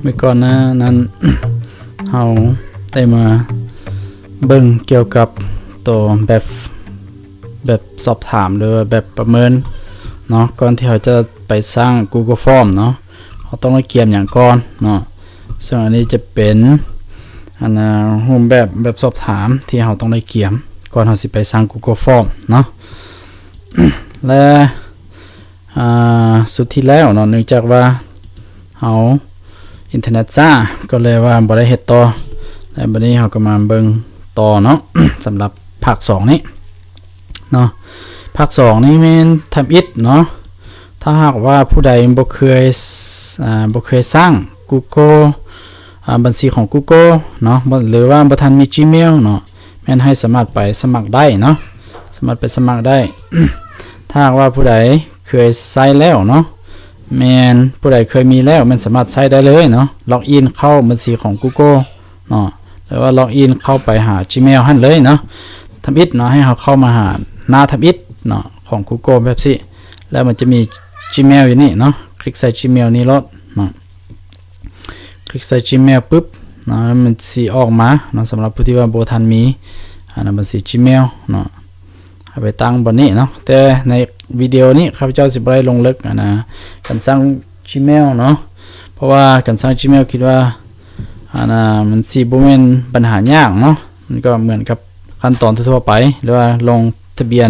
เมื่อก่อนนะนั้นเฮาได้มาเบิ่งเกี่ยวกับตัวแบบสอบถามหรือแบบประเมินเนาะก่อนที่เราจะไปสร้าง Google Form เนาะเราต้องเกียมอย่างก่อนเนาะซึ่งอันนี้จะเป็นรูปแบบสอบถามที่เราต้องได้เกียมก่อนเราสิไปสร้าง Google Form เนาะ และสุดที่แล้วเนาะเนื่องจากว่าเราอินเทอร์เน็ตช้าก็เลยว่าบ่ได้เฮ็ดต่อและบัดนี้เราก็มาเบิ่งต่อเนาะ สำหรับภาค2นี้เนาะภาค2นี้แม่นทำอิฐเนาะถ้าหากว่าผู้ใดบ่เคยสร้าง Google บัญชีของ Google เนาะหรือว่าบ่ทันมี Gmail เนาะแม่นให้สามารถไปสมัครได้เนาะสามารถไปสมัครได้ ถ้าหากว่าผู้ใดเคยใช้แล้วเนาะแม่นผู้ใดเคยมีแล้วมันสามารถใช้ได้เลยเนาะล็อกอินเข้าบัญชีของ Google เนาะหรือว่าล็อกอินเข้าไปหา Gmail หั่นเลยเนาะทำอิฐเนาะให้เขาเข้ามาหาหน้าทำอิฐเนาะของ Google แบบสิแล้วมันจะมี Gmail อยู่นี่เนาะคลิกใส่ Gmail นี้รถเนาะคลิกใส่ Gmail ปุ๊บเนาะมันสิออกมาเนาะสำหรับผู้ที่ว่าบ่ทันมีบัญชี Gmail เนาะให้ไปตั้งบนนี้เนาะแต่ในวิดีโอนี้ข้าพเจ้าสิบ่ได้ลงลึกการสร้าง Gmail เนาะเพราะว่าการสร้าง Gmail คิดว่ามันสิบ่แม่นปัญหายากเนาะมันก็เหมือนกับขั้นตอนทั่วไปหรือว่าลงทะเบียน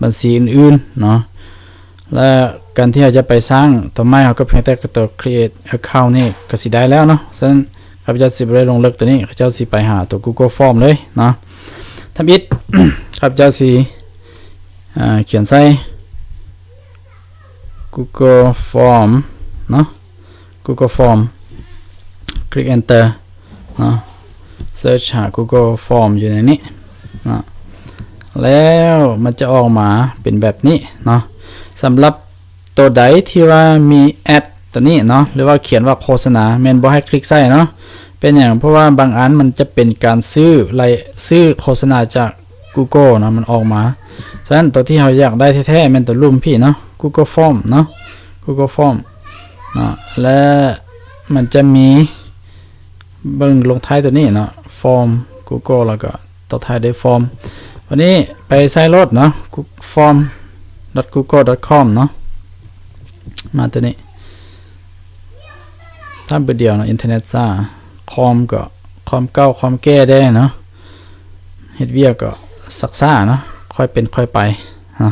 บัญชีอื่นๆเนาะและการที่เราจะไปสร้างต่อมาเราก็เพียงแต่ตัว create account นี่ก็สิได้แล้วเนาะฉะนั้นข้าพเจ้าสิบ่ได้ลงลึกตัวนี้ข้าพเจ้าสิไปหาตัว Google Form เลยเนาะทำอิฐ ข้าพเจ้าสิเขียนใส่ Google Form เนาะ Google Form คลิก enter เนาะ search หา Google Form อยู่ในนี้เนาะแล้วมันจะออกมาเป็นแบบนี้เนาะสำหรับตัวใดที่ว่ามีแอดตัวนี้เนาะหรือว่าเขียนว่าโฆษณาแม่นบ่ให้คลิกใส่เนาะเป็นอย่างเพราะว่าบางอันมันจะเป็นการซื้อโฆษณาจาก Google นะมันออกมาฉะนั้นตัวที่เราอยากได้แท้ๆมันตัวรูปพี่เนาะ Google Form เนาะ Google Form เนาะและมันจะมีเบิ่งลงท้ายตัวนี้เนาะ Form Google แล้วก็ต่อท้ายด้วย Form วันนี้ไปใส่รถเนาะ form.google.com เนาะมาตัวนี้ถ้าเบอร์เดียวเนาะอินเทอร์เน็ตซ่าคอมก็คอมเก่าคอมแก้ได้เนาะเฮ็ดเวียกก็ซักซ่าเนาะค่อยเป็นค่อยไปนะ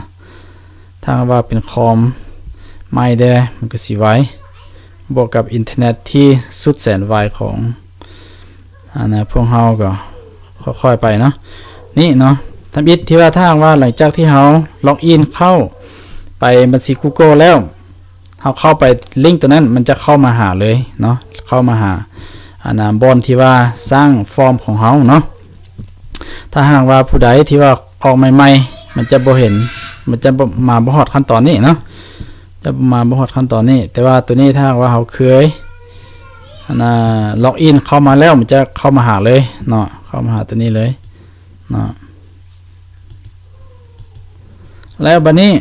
ถ้าว่าเป็นคอมไม่ได้มันก็สิไว้บวกกับอินเทอร์เน็ตที่สุดแสนไวของพวกเฮาก็ค่อยๆไปเนาะนี่เนาะทำอิฐที่ว่าถ้าว่าหลังจากที่เฮาล็อกอินเข้าไปบัญชี Google แล้วเฮาเข้าไปลิงก์ตัวนั้นมันจะเข้ามาหาเลยเนาะเข้ามาหาบอนที่ว่าสร้างฟอร์มของเฮาเนาะถ้าหากว่าผู้ใดที่ว่าออกใหม่ๆมันจะบ่เห็นมันจะมาบ่ฮอดขั้นตอนนี้เนาะจะมาบ่ฮอดขั้นตอนนี้แต่ว่าตัวนี้ถ้าหากว่าเฮาเคยล็อกอินเข้ามาแล้วมันจะเข้ามาหาเลยเนาะเข้ามาหาตัวนี้เลยเนาะแล้วบัดนี้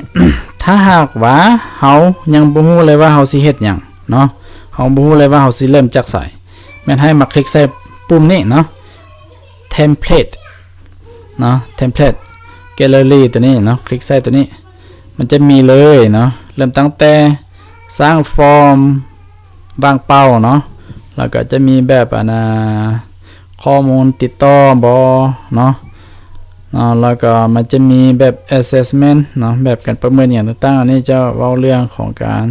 ถ้าหากว่าเฮายังบ่ฮู้เลยว่าเฮาสิเฮ็ดหยังเนาะเฮาบ่ฮู้เลยว่าเฮาสิเริ่มจากไสแม่นให้มาคลิกใส่ปุ่มนี้เนาะ template เนาะ template gallery ตัวนี้เนาะคลิกใส่ตัวนี้มันจะมีเลยเนาะเริ่มตั้งแต่สร้างฟอร์มวางเป้าเนาะแล้วก็จะมีแบบข้อมูลติดต่อบ่เนาะแล้วก็มันจะมีแบบ assessment เนาะแบบการประเมินอย่างต่างๆอันนี้จะเว้าเรื่องของการ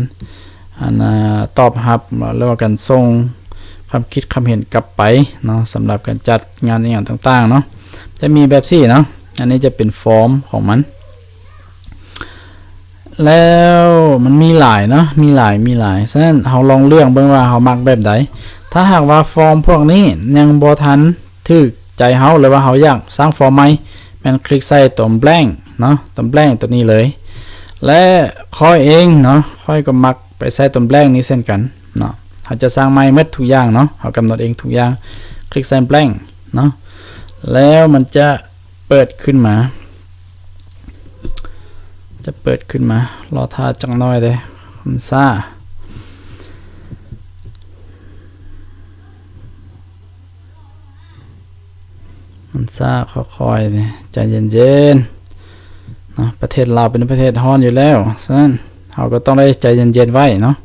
ตอบรับหรือว่าการส่งความคิดความเห็นกลับไปเนาะสำหรับการจัดงานอย่างต่างๆเนาะจะมีแบบ4เนาะอันนี้จะเป็นฟอร์มของมันแล้วมันมีหลายเนาะมีหลายฉะนั้นเราลองเลือกเบิ่งว่าเรามักแบบใดถ้าหากว่าฟอร์มพวกนี้ยังบ่ทันถูกใจเฮาหรือว่าเฮาอยากสร้างฟอร์มใหม่แม่นคลิกใส่ตัว blank เนาะตัว blank ตัวนี้เลยและค่อยเองเนาะค่อยก็มักไปใส่ตัว blank นี้เช่นกันเนาะเฮาจะสร้างใหม่หมดทุกอย่างเนาะเฮากำหนดเองทุกอย่างคลิกใส่ blank เนาะแล้วมันจะเปิดขึ้นมารอท่าจังน้อยเด้มันซ่า มันซ่าค่อยๆนี่ใจเย็นๆเนาะประเทศลาวเป็นประเทศร้อนอยู่แล้วฉะนั้นเราก็ต้องได้ใจเย็นๆไว้เนาะ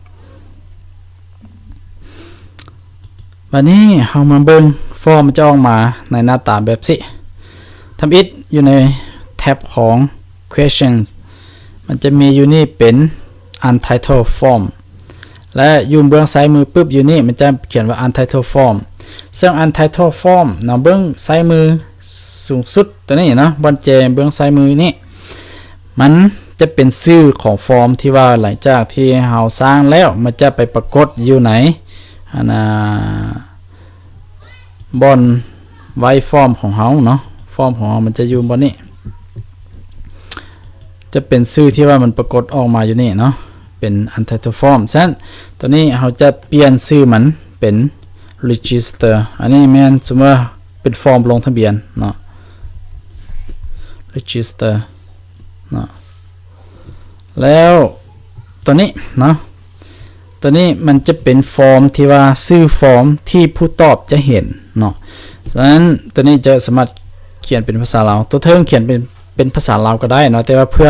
วันนี้เรามาเบิ่งฟอร์มจะออกมาในหน้าตาแบบสิทำอิฐอยู่ในแท็บของ questions มันจะมีอยู่นี่เป็น untitled form และอยู่เบื้องซ้ายมือปุ๊บอยู่นี่มันจะเขียนว่า untitled form ซึ่ง untitled form เนาะเบื้องซ้ายมือสูงสุดตัวนี้เนาะบนเจเบื้องซ้ายมือนี่มันจะเป็นชื่อของฟอร์มที่ว่าหลังจากที่เราสร้างแล้วมันจะไปปรากฏอยู่ไหนบนไว้ฟอร์มของเราเนาะฟอร์มของเรามันจะอยู่บนนี้จะเป็นชื่อที่ว่ามันปรากฏออกมาอยู่นี่เนาะเป็น untitled form ฉะนั้นตัวนี้เราจะเปลี่ยนชื่อมันเป็น register อันนี้แม่นสมมติว่าเป็นฟอร์มลงทะเบียนเนาะ register เนาะแล้วตัวนี้เนาะตัวนี้มันจะเป็นฟอร์มที่ว่าชื่อฟอร์มที่ผู้ตอบจะเห็นเนาะฉะนั้นตัวนี้จะสามารถเขียนเป็นภาษาลาวตัวเทิงเขียนเป็นภาษาลาวก็ได้เนาะแต่ว่าเพื่อ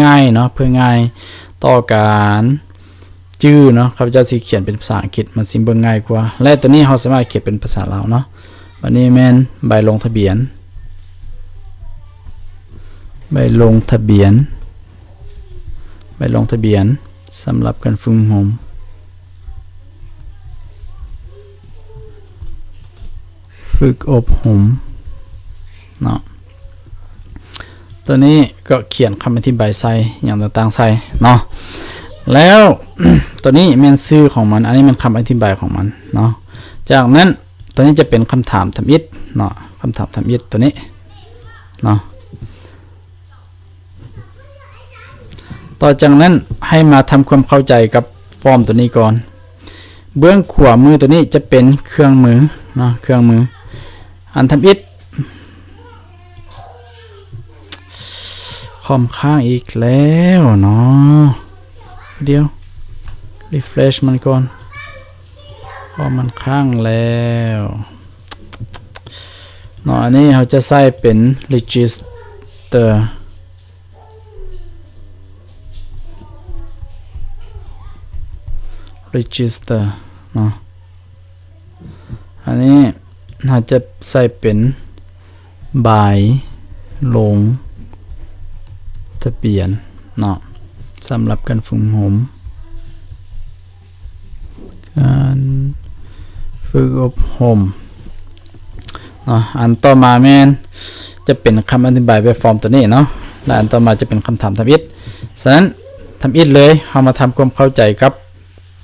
ง่ายเนาะเพื่อง่ายต่อการจื้อเนาะข้าพเจ้าสิเขียนเป็นภาษาอังกฤษมันสิเบิ่งง่ายกว่าและตัวนี้เราสามารถเขียนเป็นภาษาลาวเนาะวันนี้แม่นใบลงทะเบียนสำหรับการฝึกงมฝึกอบรมเนาะตัวนี้ก็เขียนคำอธิบายใส่อย่างต่างๆใส่เนาะแล้ว ตัวนี้แม่นชื่อของมันอันนี้มันคำอธิบายของมันเนาะจากนั้นตัวนี้จะเป็นคำถามทำอิฐเนาะคำถามทำอิฐตัวนี้เนาะต่อจากนั้นให้มาทำความเข้าใจกับฟอร์มตัวนี้ก่อนเบื้องขวามือตัวนี้จะเป็นเครื่องมือเนาะเครื่องมืออันทำอิฐคอมค้างอีกแล้วเนาะเดี๋ยว refresh มันก่อนคอมมันค้างแล้วเนาะอันนี้เราจะใส่เป็น registerเนาะอันนี้เราจะใส่เป็นใบลงทะเบียนเนาะสำหรับการฝึกอบรมเนาะอันต่อมาแม่นจะเป็นคำอธิบายแบบฟอร์มตัวนี้เนาะและอันต่อมาจะเป็นคำถามทำอิฐฉะนั้นทำอิฐเลยเรามาทำความเข้าใจกับ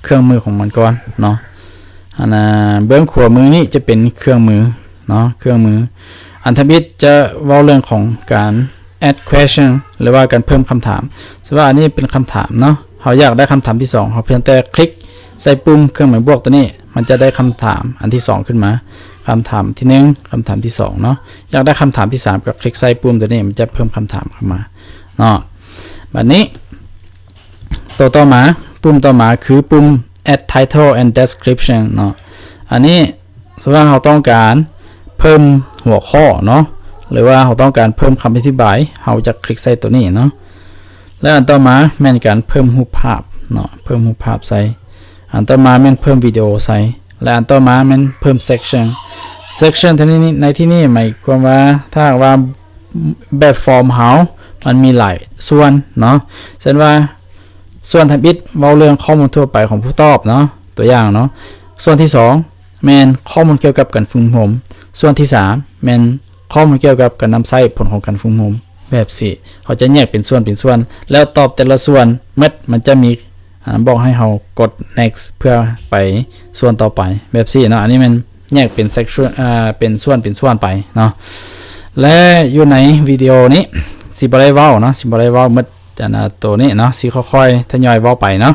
เครื่องมือของมันก่อนเนาะเบื้องขวามือนี้จะเป็นเครื่องมือเนาะเครื่องมืออันทำอิฐจะเว้าเรื่องของการ add question หรือว่าการเพิ่มคำถามสมมติว่าอันนี้เป็นคำถามเนาะเราอยากได้คำถามที่2เราเพียงแต่คลิกใส่ปุ่มเครื่องหมายบวกตัวนี้มันจะได้คำถามอันที่2ขึ้นมาคำถามที่1คำถามที่2เนาะอยากได้คำถามที่3ก็คลิกใส่ปุ่มตัวนี้มันจะเพิ่มคำถามเข้ามาเนาะแบบนี้ตัวต่อมาปุ่มต่อมาคือปุ่ม add title and description เนาะอันนี้สมมติว่าเราต้องการเพิ่มหัวข้อเนาะหรือว่าเราต้องการเพิ่มคำอธิบายเราจะคลิกใส่ตัวนี้เนาะแล้วอันต่อมาแม่นการเพิ่มรูปภาพเนาะเพิ่มรูปภาพใส่อันต่อมาแม่นเพิ่มวิดีโอใส่และอันต่อมาแม่นเพิ่ม section ที่นี่ในที่นี้หมายความว่าถ้าว่าแบบฟอร์มเฮามันมีหลายส่วนเนาะเช่นว่าส่วนทำอิฐเว้าเรื่องข้อมูลทั่วไปของผู้ตอบเนาะตัวอย่างเนาะส่วนที่2แม่นข้อมูลเกี่ยวกับการฝึกอบรมส่วนที่3แม่นข้อมูลเกี่ยวกับการนำใช้ผลของการฝึกอบรมแบบ4เขาจะแยกเป็นส่วนแล้วตอบแต่ละส่วนมันจะมีบอกให้เรากด next เพื่อไปส่วนต่อไปแบบ4เนาะอันนี้มันแยกเป็นsectionเป็นส่วนไปเนาะและอยู่ในวิดีโอนี้สิบ่ได้เว้าเนาะสิบ่ได้เว้าหมดตัวนี้เนาะสิค่อยๆทยอยเว้าไปเนาะ